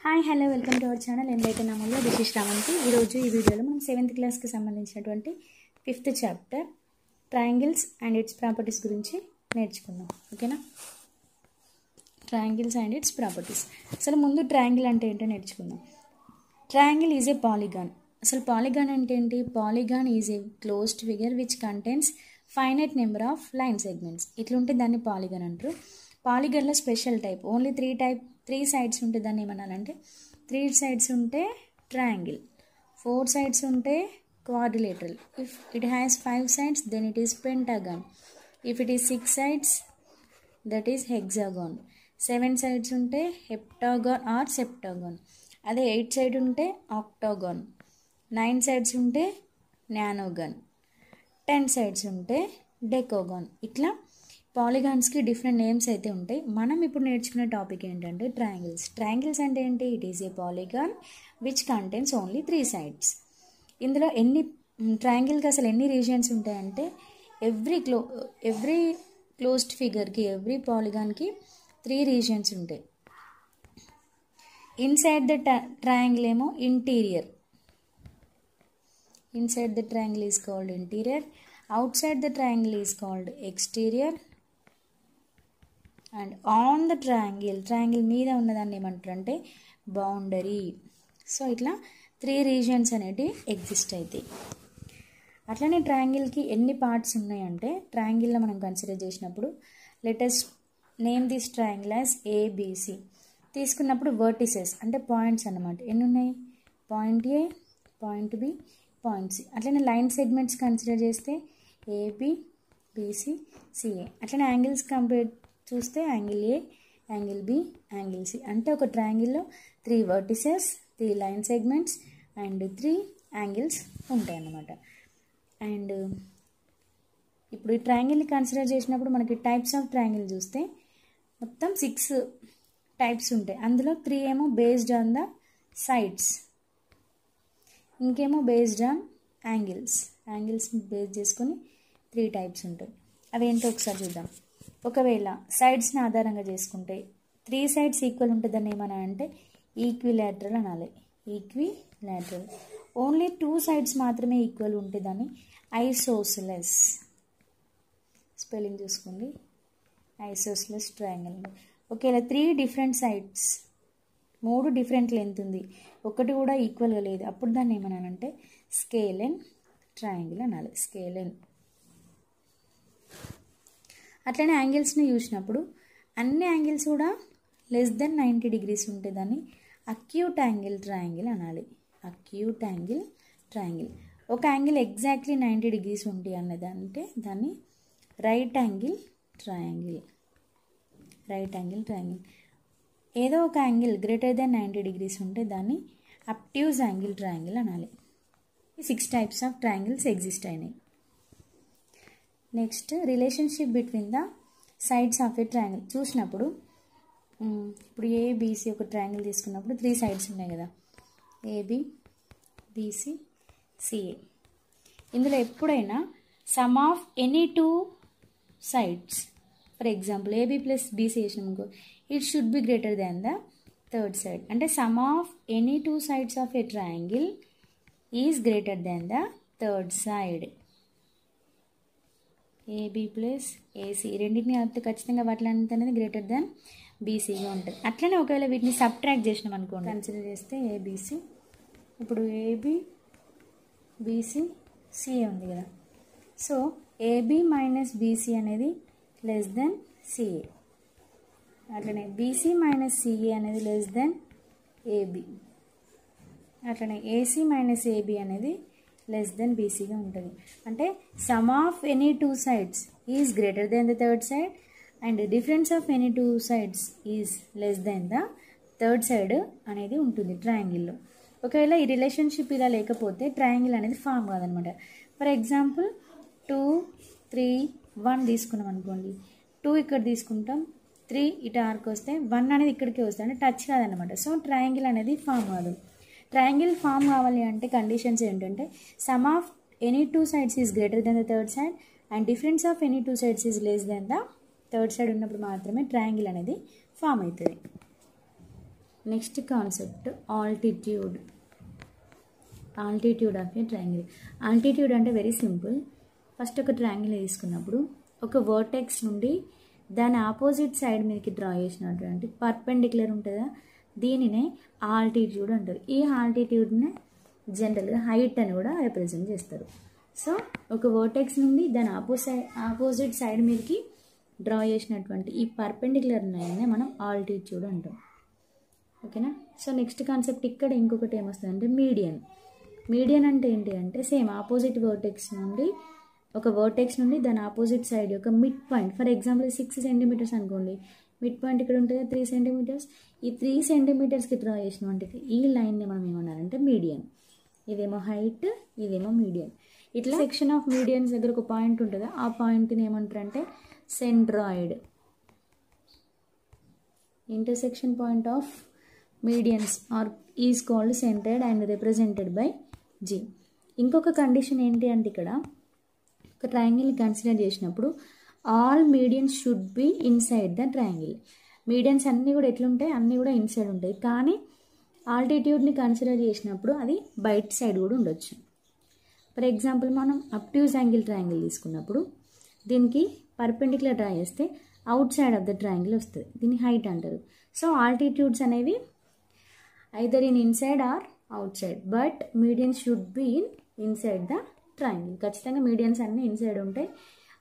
Hi hello welcome to our channel ఎందైతే నామల్లో this is Sravanthi. ఈరోజు ఈ వీడియోలో మనం 7th క్లాస్కి సంబంధించినటువంటి 5th chapter triangles and its properties గురించి నేర్చుకుందాం. ఓకేనా? Triangles and its properties. అసలు ముందు ట్రయాంగిల్ అంటే ఏంటో నేర్చుకుందాం. Triangle is a polygon. అసలు పాలిగాన్ అంటే ఏంటి? Polygon is a closed figure which contains finite number of line segments. ఇట్లుంటే దాన్ని పాలిగాన్ అంటారు. పాలిగాన్లో special type only three sides ఉంటే దాన్ని ఏమనాలంటే 3 sides ఉంటే ట్రయాంగిల్, 4 sides ఉంటే quadrilateral. If it has 5 sides then it is pentagon. If it is 6 sides that is hexagon. 7 sides ఉంటే heptagon or septagon. అదే 8 sides ఉంటే octagon. 9 sides ఉంటే నానోగాన్. 10 sides ఉంటే డెకోగాన్. ఇట్లా పాలిగాన్స్కి డిఫరెంట్ నేమ్స్ అయితే ఉంటాయి. మనం ఇప్పుడు నేర్చుకునే టాపిక్ ఏంటంటే ట్రయాంగిల్స్. ట్రయాంగిల్స్ అంటే ఏంటి? It is a polygon which contains only 3 sides. ఇందులో ట్రయాంగిల్కి అసలు ఎన్ని రీజియన్స్ ఉంటాయంటే ఎవ్రీ క్లోజ్డ్ ఫిగర్కి, ఎవ్రీ పాలిగాన్కి 3 regions ఉంటాయి. ఇన్సైడ్ ద ట్రయాంగిల్ ఏమో interior. Inside the triangle is called interior. outside the triangle is called exterior. And on the triangle మీద ఉన్నదాన్ని ఏమంటారంటే boundary. So ఇట్లా 3 regions అనేవి ఎగ్జిస్ట్ అవుతాయి. అట్లనే ట్రయాంగిల్కి ఎన్ని పార్ట్స్ ఉన్నాయంటే, ట్రయాంగిల్లో మనం కన్సిడర్ చేసినప్పుడు let's name this triangle as A B C తీసుకున్నప్పుడు వర్టిసెస్ అంటే పాయింట్స్ అన్నమాట. ఎన్ని ఉన్నాయి? Point A, point B, point C. అట్లనే లైన్ సెగ్మెంట్స్ కన్సిడర్ చేస్తే ఏబి, బిసి, సిఏ. అట్లనే యాంగిల్స్ కంపేర్ చూస్తే angle A, angle B, angle C. అంటే ఒక ట్రయాంగిల్లో 3 vertices, 3 line segments and 3 angles ఉంటాయి అన్నమాట. అండ్ ఇప్పుడు ఈ ట్రయాంగిల్ని కన్సిడర్ చేసినప్పుడు మనకి టైప్స్ ఆఫ్ ట్రయాంగిల్ చూస్తే మొత్తం 6 types ఉంటాయి. అందులో 3 ఏమో బేస్డ్ ఆన్ ద సైడ్స్, ఇంకేమో బేస్డ్ ఆన్ యాంగిల్స్ని బేస్ చేసుకొని 3 types ఉంటాయి. అవి ఏంటో ఒకసారి చూద్దాం. ఒకవేళ సైడ్స్ని ఆధారంగా చేసుకుంటే 3 sides ఈక్వల్ ఉంటుందని ఏమన్నా అంటే ఈక్విలాటరల్ అనాలి. ఈక్విలాటరల్. ఓన్లీ 2 sides మాత్రమే ఈక్వల్ ఉంటుందని ఐసోసెలస్. స్పెల్లింగ్ చూసుకోండి, ఐసోసెలస్ ట్రయాంగిల్. ఒకవేళ 3 different sides, 3 different లెంత్ ఉంది, ఒకటి కూడా ఈక్వల్గా లేదు, అప్పుడు దాన్ని ఏమన్నానంటే స్కేలెన్ ట్రయాంగిల్ అనాలి. స్కేలెన్. అట్లనే యాంగిల్స్ని చూసినప్పుడు అన్ని యాంగిల్స్ కూడా లెస్ దెన్ 90 degrees ఉంటే దాన్ని అక్యూట్ యాంగిల్ ట్రయాంగిల్ అనాలి. Acute angle triangle. ఒక యాంగిల్ ఎగ్జాక్ట్లీ 90 degrees ఉంది అన్నదంటే దాన్ని right angle triangle. Right angle triangle. ఏదో ఒక యాంగిల్ గ్రేటర్ దెన్ 90 degrees ఉంటే దాన్ని అబ్ట్యూజ్ యాంగిల్ ట్రయాంగిల్ అనాలి. ఈ 6 types ఆఫ్ ట్రయాంగిల్స్ ఎగ్జిస్ట్ అయినాయి. Next relationship between the sides of a triangle చూసినప్పుడు, ఇప్పుడు ఏబిసి ఒక ట్రయాంగిల్ తీసుకున్నప్పుడు 3 sides ఉన్నాయి కదా, ఏబి, బిసి, సిఏ. ఇందులో ఎప్పుడైనా sum of any 2 sides, for example A B plus B C చేసినాం అనుకో, it should be greater than the 3rd side. అంటే sum of any 2 sides of a triangle is greater than the 3rd side. A B plus A C రెండింటిని కలిపితే ఖచ్చితంగా వాటి length అనేది greater than బీసీగా ఉంటుంది. అట్లనే ఒకవేళ వీటిని సబ్ట్రాక్ట్ చేసినాం అనుకోండి, కన్సిడర్ చేస్తే ఏబీసీ, ఇప్పుడు ఏబి, బీసీ, సిఏ ఉంది కదా. సో ఏబి మైనస్ బీసీ అనేది లెస్ దెన్ సిఏ. అట్లనే బీసీ మైనస్ సిఏ అనేది లెస్ దెన్ ఏబి. అట్లనే ఏసీ మైనస్ ఏబి అనేది లెస్ దెన్ బీసీగా ఉంటుంది. అంటే sum of any 2 sides is greater than the 3rd side and difference of any 2 sides is less than the 3rd side అనేది ఉంటుంది ట్రయాంగిల్లో. ఒకవేళ ఈ relationship ఇలా లేకపోతే ట్రయాంగిల్ అనేది ఫామ్ కాదనమాట. ఫర్ ఎగ్జాంపుల్ 2, 3, 1 తీసుకున్నాం అనుకోండి, 2 ఇక్కడ తీసుకుంటాం, 3 ఇటు ఆర్క్ వస్తే 1 అనేది ఇక్కడికి వస్తుంది, అంటే టచ్ కాదనమాట. సో ట్రయాంగిల్ అనేది ఫామ్ కాదు. ట్రయాంగిల్ ఫామ్ కావాలి అంటే కండిషన్స్ ఏంటంటే sum of any 2 sides is greater than the 3rd side and difference of any 2 sides is less than the 3rd side ఉన్నప్పుడు మాత్రమే ట్రయాంగిల్ అనేది ఫామ్ అవుతుంది. Next concept altitude. Altitude of a triangle. Altitude అంటే very simple. First ఒక triangle తీసుకున్నప్పుడు ఒక vertex నుండి దాని ఆపోజిట్ సైడ్ మీదకి డ్రా చేసినటువంటి పర్పెండిక్యులర్ ఉంటుందా, దీనినే ఆల్టిట్యూడ్ అంటారు. ఈ ఆల్టిట్యూడ్ని జనరల్గా హైట్ అని కూడా రిప్రజెంట్ చేస్తారు. సో ఒక వర్టెక్స్ నుండి దాని ఆపోజిట్ సైడ్ మీదకి డ్రా చేసినటువంటి ఈ పర్పెండిక్యులర్ లైన్నే మనం ఆల్టిట్యూడ్ అంటాం. ఓకేనా. సో నెక్స్ట్ కాన్సెప్ట్ ఇక్కడ ఇంకొకటి ఏమొస్తుందంటే మీడియన్. మీడియన్ అంటే ఏంటి అంటే సేమ్ ఆపోజిట్ వర్టెక్స్ నుండి ఒక వర్టెక్స్ నుండి దాని ఆపోజిట్ సైడ్ యొక్క mid point, for example 6 centimetres అనుకోండి, మిడ్ పాయింట్ ఇక్కడ ఉంటుంది 3 సెంటీమీటర్స్. ఈ 3 సెంటీమీటర్స్కి డ్రా చేసినటువంటి ఈ లైన్ని మనం ఏమన్నారంటే మీడియన్. ఇదేమో హైట్, ఇదేమో మీడియన్. ఇట్లా సెక్షన్ ఆఫ్ మీడియన్స్ దగ్గర ఒక పాయింట్ ఉంటుంది, ఆ పాయింట్ని ఏమంటారంటే centroid. Intersection point of medians are is called centroid and represented by G. ఇంకొక కండిషన్ ఏంటి అంటే ఇక్కడ ఒక ట్రయాంగిల్ని కన్సిడర్ చేసినప్పుడు all medians should be inside the triangle. Medians అన్నీ కూడా ఎట్లుంటాయి, అన్నీ కూడా ఇన్సైడ్ ఉంటాయి. కానీ ఆల్టిట్యూడ్ని కన్సిడర్ చేసినప్పుడు అది బయట సైడ్ కూడా ఉండొచ్చు. ఫర్ ఎగ్జాంపుల్ మనం అబ్ట్యూజ్ యాంగిల్ ట్రయాంగిల్ తీసుకున్నప్పుడు దీనికి పర్పెండిక్యులర్ డ్రా చేస్తే outside of the triangle వస్తుంది, దీన్ని హైట్ అంటారు. సో ఆల్టిట్యూడ్స్ అనేవి either in inside or outside, but medians should be inside the triangle. ఖచ్చితంగా మీడియన్స్ అన్నీ ఇన్సైడ్ ఉంటాయి,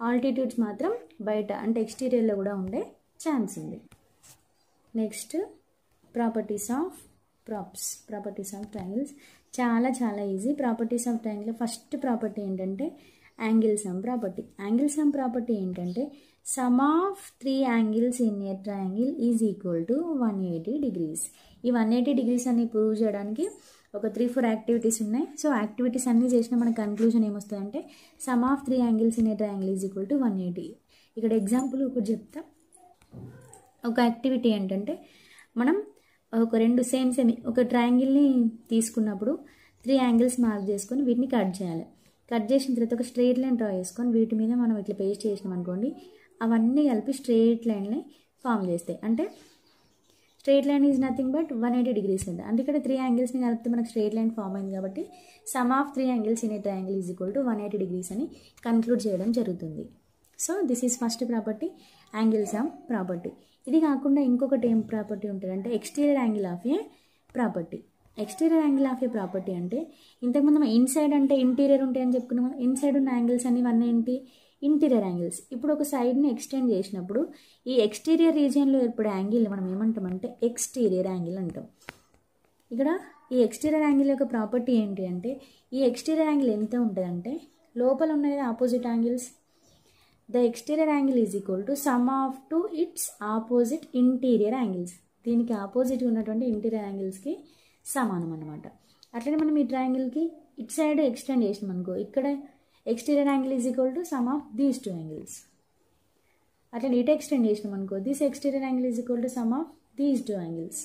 ఆల్టిట్యూడ్స్ మాత్రం బయట అంటే ఎక్స్టీరియర్లో కూడా ఉండే ఛాన్స్ ఉంది. Next properties of triangles. చాలా easy. Properties of triangle first property ఏంటంటే angle sum property. Angle sum property ఏంటంటే sum of 3 angles in a triangle is equal to 180 degrees. ఈ 180 degrees అని ప్రూవ్ చేయడానికి ఒక 3-4 యాక్టివిటీస్ ఉన్నాయి. సో యాక్టివిటీస్ అన్నీ చేసిన మన కన్క్లూజన్ ఏమొస్తుందంటే sum of 3 angles in a triangle is equal to 180. ఇక్కడ ఎగ్జాంపుల్ ఒకటి చెప్తా. ఒక యాక్టివిటీ ఏంటంటే మనం ఒక 2 సేమ్ ఒక ట్రయాంగిల్ని తీసుకున్నప్పుడు 3 యాంగిల్స్ మార్క్ చేసుకొని వీటిని కట్ చేయాలి. కట్ చేసిన తర్వాత ఒక స్ట్రెయిట్ లైన్ డ్రా చేసుకొని వీటి మీద మనం ఇట్లా పేస్ట్ చేసినాం అనుకోండి, అవన్నీ కలిపి స్ట్రెయిట్ లైన్ని ఫామ్ చేస్తాయి. అంటే straight line is nothing but 180 degrees ఉంది. అంటే ఇక్కడ 3 యాంగిల్స్ని కలిపితే మనకు స్ట్రెయిట్ లైన్ ఫామ్ అయింది కాబట్టి some of 3 angles in a triangle is equal to 180 degrees అని కన్క్లూడ్ చేయడం జరుగుతుంది. So this is first property, angle sum property. ఇది కాకుండా ఇంకొకటి ఏం ప్రాపర్టీ ఉంటుందంటే exterior angle of A property. Exterior angle of A property అంటే ఇంతకుముందు మనం ఇన్సైడ్ అంటే ఇంటీరియర్ ఉంటాయని చెప్పుకున్నాం. ఇన్సైడ్ ఉన్న యాంగిల్స్ అన్ని ఇవన్నీ ఏంటి, ఇంటీరియర్ యాంగిల్స్. ఇప్పుడు ఒక సైడ్ని ఎక్స్టెండ్ చేసినప్పుడు ఈ ఎక్స్టీరియర్ రీజియన్లో ఏర్పడే యాంగిల్ మనం ఏమంటామంటే ఎక్స్టీరియర్ యాంగిల్ అంటాం. ఇక్కడ ఈ ఎక్స్టీరియర్ యాంగిల్ యొక్క ప్రాపర్టీ ఏంటి అంటే ఈ ఎక్స్టీరియర్ యాంగిల్ ఎంత ఉంటుందంటే లోపల ఉన్నది opposite angles, the exterior angle is equal to sum of two its opposite interior angles. దీనికి ఆపోజిట్ ఉన్నటువంటి ఇంటీరియర్ యాంగిల్స్కి సమానం అన్నమాట. అట్లనే మనం ఈ ట్రయాంగిల్కి ఇట్ సైడ్ ఎక్స్టెండ్ చేసినాం అనుకో, ఇక్కడ exterior angle is equal to sum of these 2 angles. అట్లా ఇటు ఎక్స్టెండ్ చేసినాం అనుకో, this exterior angle is equal to sum of these 2 angles.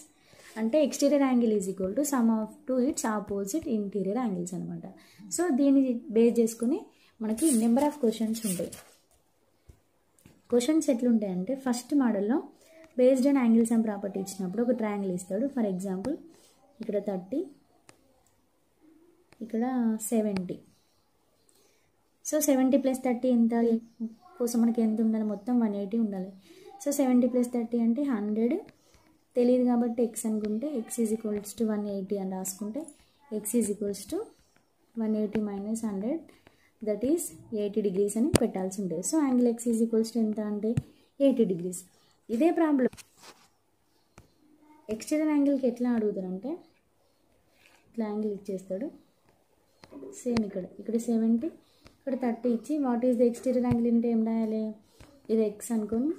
అంటే exterior angle is equal to sum of two its opposite interior angles అనమాట. So దీన్ని base చేసుకుని మనకి number of questions ఉంటాయి. క్వశ్చన్స్ ఎట్లుంటాయంటే ఫస్ట్ మోడల్లో based on angle sum property ఇచ్చినప్పుడు ఒక ట్రయాంగిల్ ఇస్తాడు. ఫర్ ఎగ్జాంపుల్ ఇక్కడ 30, ఇక్కడ 70. సో 70 + 30 ఎంత కోసం మనకి ఎంత ఉండాలి, మొత్తం 180 ఉండాలి. సో 70 + 30 అంటే 100. తెలియదు కాబట్టి x అనుకుంటే x ఈజ్ ఈక్వల్స్ టు 180 అని రాసుకుంటే x is equals to 180 - 100 that is 80 degrees అని పెట్టాల్సి ఉంటుంది. So angle x is equals to ఎంత అంటే 80 degrees. ఇదే ప్రాబ్లం ఎక్స్టీరియర్ యాంగిల్కి ఎట్లా అడుగుతారంటే ఇట్లా యాంగిల్ ఇచ్చేస్తాడు. సేమ్ ఇక్కడ 70, ఇక్కడ 30 ఇచ్చి what is the exterior angle అంటే ఏం రాయాలి, ఇది x అనుకోని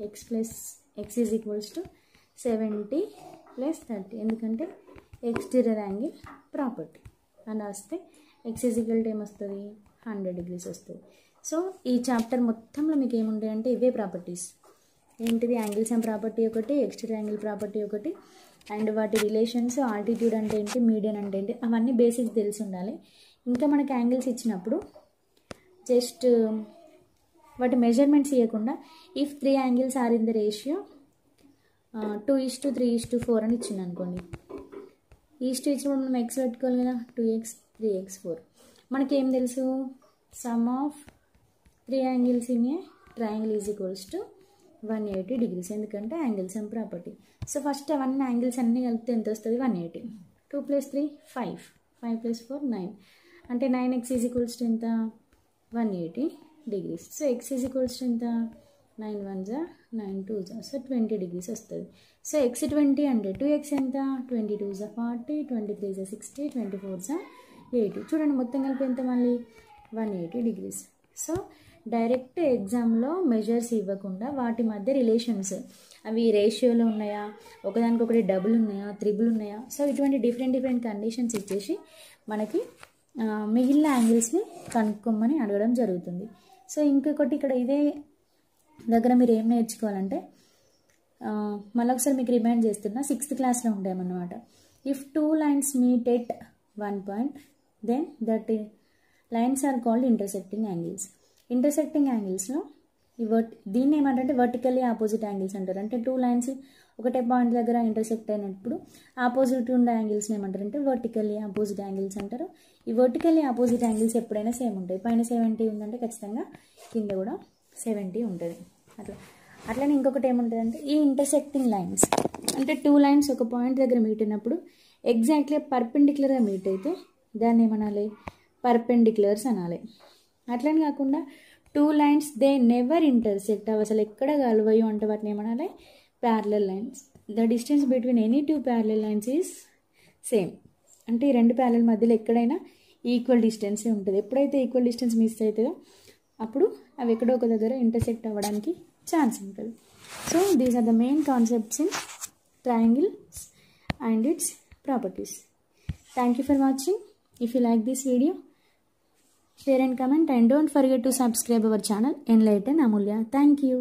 x ఈజ్ ఈక్వల్స్ టు 70 + 30 ఎందుకంటే ఎక్స్టీరియర్ యాంగిల్ ప్రాపర్టీ అని రాస్తే x ఈజ్ ఈక్వల్ టు ఏమొస్తుంది 100 degrees వస్తుంది. సో ఈ చాప్టర్ మొత్తంలో మీకు ఏముంటాయంటే ఇవే ప్రాపర్టీస్. ఏంటిది, యాంగిల్ సమ్ ప్రాపర్టీ ఒకటి, ఎక్స్టీరియర్ యాంగిల్ ప్రాపర్టీ ఒకటి, అండ్ వాటి రిలేషన్స్, ఆల్టిట్యూడ్ అంటే ఏంటి, మీడియన్ అంటే ఏంటి, అవన్నీ బేసిక్స్ తెలిసి ఉండాలి. ఇంకా మనకి యాంగిల్స్ ఇచ్చినప్పుడు జస్ట్ వాటి మెజర్మెంట్స్ ఇవ్వకుండా if 3 angles are in the ratio 2:3:4 అని ఇచ్చింది అనుకోండి. ఇచ్చినప్పుడు మనం ఎక్స్ పెట్టుకోవాలి కదా, 2x 3x 4. మనకేం తెలుసు, some of 3 angles in a triangle is equals to 180 degrees. ఎందుకంటే angle sum property. So first అవన్నీ యాంగిల్స్ అన్నీ కలిపితే ఎంత వస్తుంది, 180. 2 + 3 5, 5 + 4 9, అంటే 9x ఈజ్ ఈక్వల్స్ టు ఎంత, 180 degrees. So x is equals to ఎంత, 9 1 9 2 సో 20 degrees వస్తుంది. సో x 20 అంటే 2x ఎంత, 22 40, 23 60, 24 80. చూడండి మొత్తం కలిపి ఎంత మళ్ళీ 180 degrees. సో డైరెక్ట్ ఎగ్జామ్లో మెజర్స్ ఇవ్వకుండా వాటి మధ్య రిలేషన్స్, అవి రేషియోలో ఉన్నాయా, ఒకదానికొకటి డబుల్ ఉన్నాయా, త్రిబుల్ ఉన్నాయా, సో ఇటువంటి డిఫరెంట్ కండిషన్స్ ఇచ్చేసి మనకి మిగిలిన యాంగిల్స్ని కనుక్కోమని అడగడం జరుగుతుంది. సో ఇంకొకటి ఇక్కడ ఇదే దగ్గర మీరు ఏం నేర్చుకోవాలంటే, మళ్ళీ ఒకసారి మీకు రిమైండ్ చేస్తున్నా, 6th క్లాస్లో ఉంటామన్నమాట. If 2 lines meet at 1 point, then that lines are called intersecting angles. Intersecting యాంగిల్స్లో దీన్ని ఏమంటే వర్టికల్లీ ఆపోజిట్ యాంగిల్స్ అంటారు. అంటే 2 lines ఒకటే పాయింట్ దగ్గర ఇంటర్సెక్ట్ అయినప్పుడు ఆపోజిట్ ఉండే యాంగిల్స్ని ఏమంటారంటే వర్టికల్లీ ఆపోజిట్ యాంగిల్స్ అంటారు. ఈ వర్టికల్లీ ఆపోజిట్ యాంగిల్స్ ఎప్పుడైనా సేమ్ ఉంటాయి. పైన 70 ఉందంటే ఖచ్చితంగా కింద కూడా 70 ఉంటుంది. అట్లనే ఇంకొకటి ఏముంటుందంటే, ఈ ఇంటర్సెక్టింగ్ లైన్స్ అంటే 2 lines ఒక పాయింట్ దగ్గర మీట్ అయినప్పుడు ఎగ్జాక్ట్లీ పర్పెండిక్యులర్గా మీట్ అయితే దాన్ని ఏమనాలి, పర్పెండిక్యులర్స్ అనాలి. అట్లని కాకుండా 2 lines దే నెవర్ ఇంటర్సెక్ట్, అవి అసలు ఎక్కడ కలవయో అంటే వాటిని ఏమనాలి, parallel lines. The distance between any 2 parallel lines is same. అంటే ఈ 2 ప్యారలల్ మధ్యలో ఎక్కడైనా ఈక్వల్ డిస్టెన్సే ఉంటుంది. ఎప్పుడైతే ఈక్వల్ డిస్టెన్స్ మిస్ అవుతుందో అప్పుడు అవి ఎక్కడో ఒక దగ్గర ఇంటర్సెక్ట్ అవ్వడానికి ఛాన్స్ ఉంటుంది. So these are the main concepts in triangles and its properties. Thank you for watching. If you like this video, share and comment, and don't forget to subscribe our channel Enlighten Amulya. Thank you.